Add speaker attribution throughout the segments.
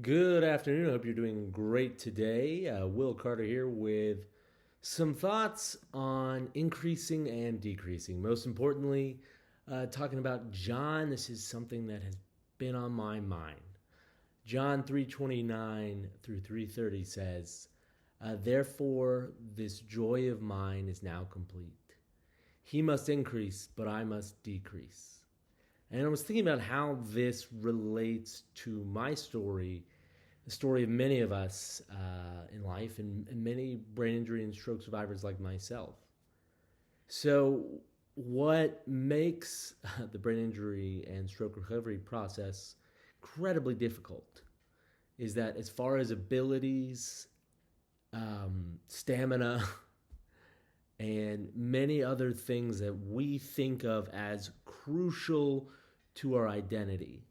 Speaker 1: Good afternoon. I hope you're doing great today. Will Carter here with some thoughts on increasing and decreasing. Most importantly, talking about John. This is something that has been on my mind. John 3:29 through 3:30 says, "Therefore this joy of mine is now complete. He must increase, but I must decrease." And I was thinking about how this relates to my story, the story of many of us in life, and many brain injury and stroke survivors like myself. So, what makes the brain injury and stroke recovery process incredibly difficult is that, as far as abilities, stamina, and many other things that we think of as crucial to our identity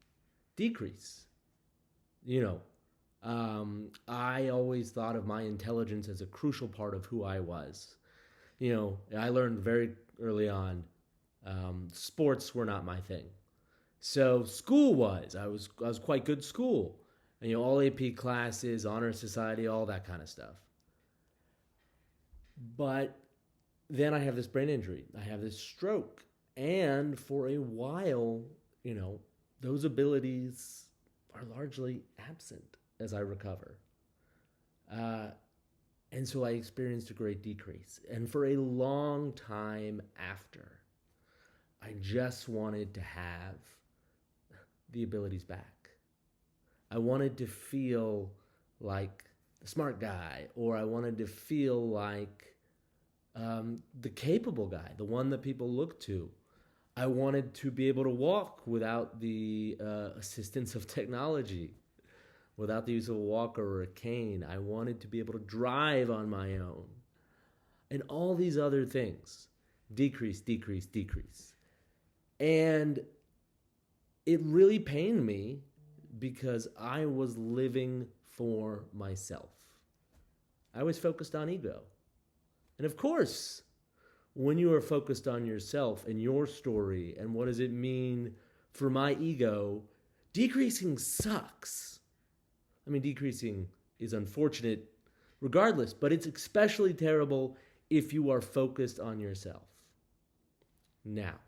Speaker 1: decrease. You know, I always thought of my intelligence as a crucial part of who I was. I learned very early on sports were not my thing. So school was. I was quite good at school. And, all AP classes, honor society, all that kind of stuff. But then I have this brain injury. I have this stroke. And for a while, you know, those abilities are largely absent as I recover. Uh, and so I experienced a great decrease. And for a long time after, I just wanted to have the abilities back. I wanted to feel like the smart guy, or I wanted to feel like the capable guy, the one that people look to. I wanted to be able to walk without the assistance of technology, without the use of a walker or a cane. I wanted to be able to drive on my own. And all these other things decrease, decrease, decrease. And it really pained me because I was living for myself. I was focused on ego. And of course, when you are focused on yourself and your story and what does it mean for my ego, decreasing sucks. I mean, decreasing is unfortunate regardless, but it's especially terrible if you are focused on yourself. Now,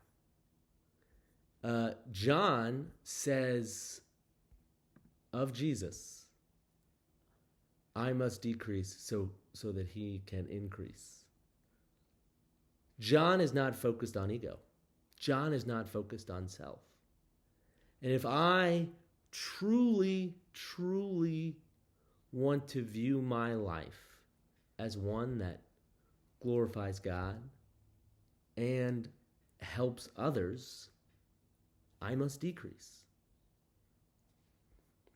Speaker 1: John says of Jesus, I must decrease so that he can increase. John is not focused on ego. John is not focused on self. And if I truly, truly want to view my life as one that glorifies God and helps others, I must decrease.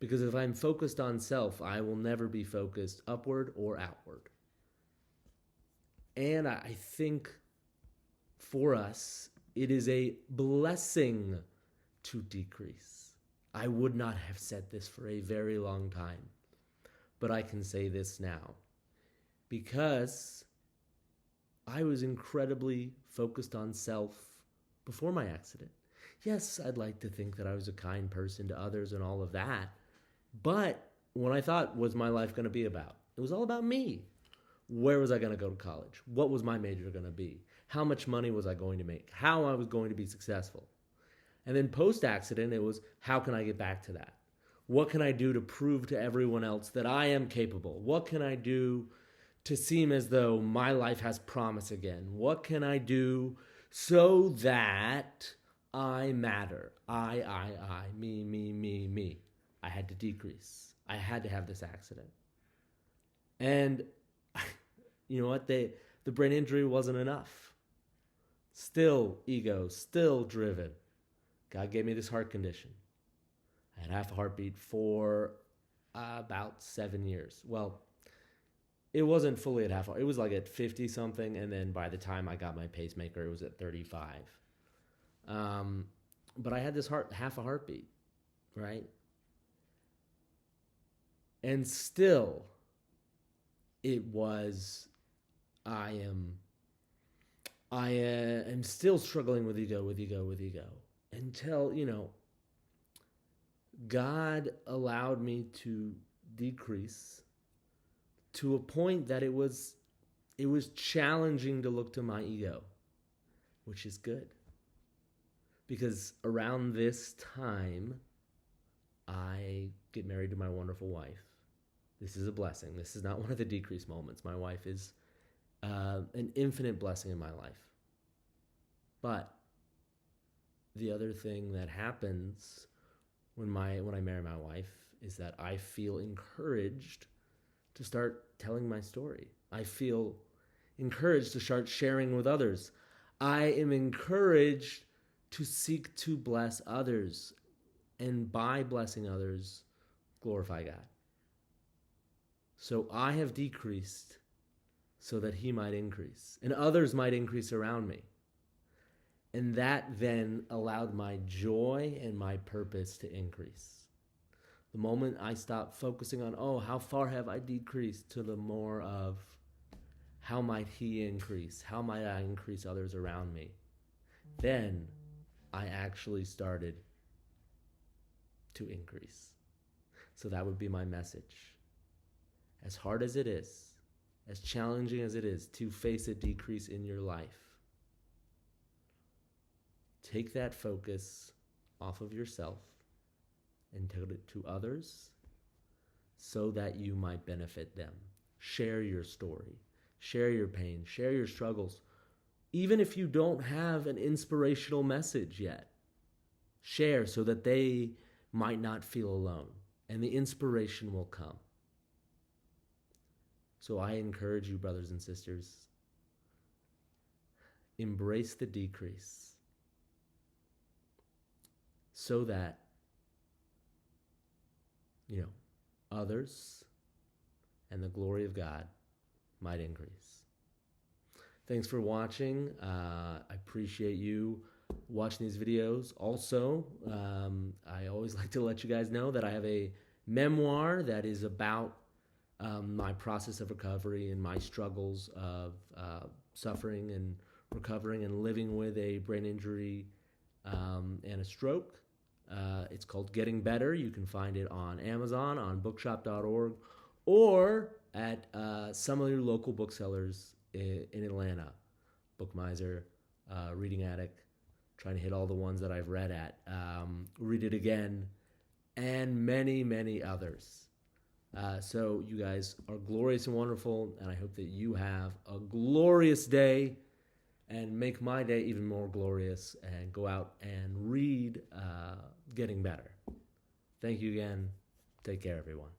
Speaker 1: Because if I'm focused on self, I will never be focused upward or outward. And I think for us, it is a blessing to decrease. I would not have said this for a very long time, but I can say this now because I was incredibly focused on self before my accident. Yes, I'd like to think that I was a kind person to others and all of that, but what I thought was my life going to be about, it was all about me. Where was I going to go to college? What was my major going to be? How much money was I going to make? How I was going to be successful? And then post-accident, it was, how can I get back to that? What can I do to prove to everyone else that I am capable? What can I do to seem as though my life has promise again? What can I do so that I matter? I, me. I had to decrease. I had to have this accident. And you know what? The brain injury wasn't enough. Still ego, still driven. God gave me this heart condition. I had half a heartbeat for about 7 years. Well, it wasn't fully at half. It was like at 50 something, and then by the time I got my pacemaker, it was at 35. But I had this half a heartbeat, right? And still, it was, I am still struggling with ego, until, God allowed me to decrease to a point that it was challenging to look to my ego, which is good. Because around this time, I get married to my wonderful wife. This is a blessing. This is not one of the decrease moments. My wife is an infinite blessing in my life. But the other thing that happens when I marry my wife is that I feel encouraged to start telling my story. I feel encouraged to start sharing with others. I am encouraged to seek to bless others, and by blessing others, glorify God. So I have decreased so that he might increase, and others might increase around me. And that then allowed my joy and my purpose to increase. The moment I stopped focusing on, oh, how far have I decreased, to the more of, how might he increase? How might I increase others around me? Then I actually started to increase. So that would be my message. As hard as it is, as challenging as it is to face a decrease in your life, take that focus off of yourself and put it to others so that you might benefit them. Share your story, share your pain, share your struggles. Even if you don't have an inspirational message yet, share so that they might not feel alone, and the inspiration will come. So I encourage you, brothers and sisters, embrace the decrease so that, others and the glory of God might increase. Thanks for watching. I appreciate you watching these videos. Also, I always like to let you guys know that I have a memoir that is about my process of recovery and my struggles of suffering and recovering and living with a brain injury and a stroke. It's called Getting Better. You can find it on Amazon, on bookshop.org, or at some of your local booksellers in Atlanta. Bookmiser, Reading Addict, trying to hit all the ones that I've read at. Read It Again, and many, many others. So you guys are glorious and wonderful, and I hope that you have a glorious day, and make my day even more glorious, and go out and read Getting Better. Thank you again. Take care, everyone.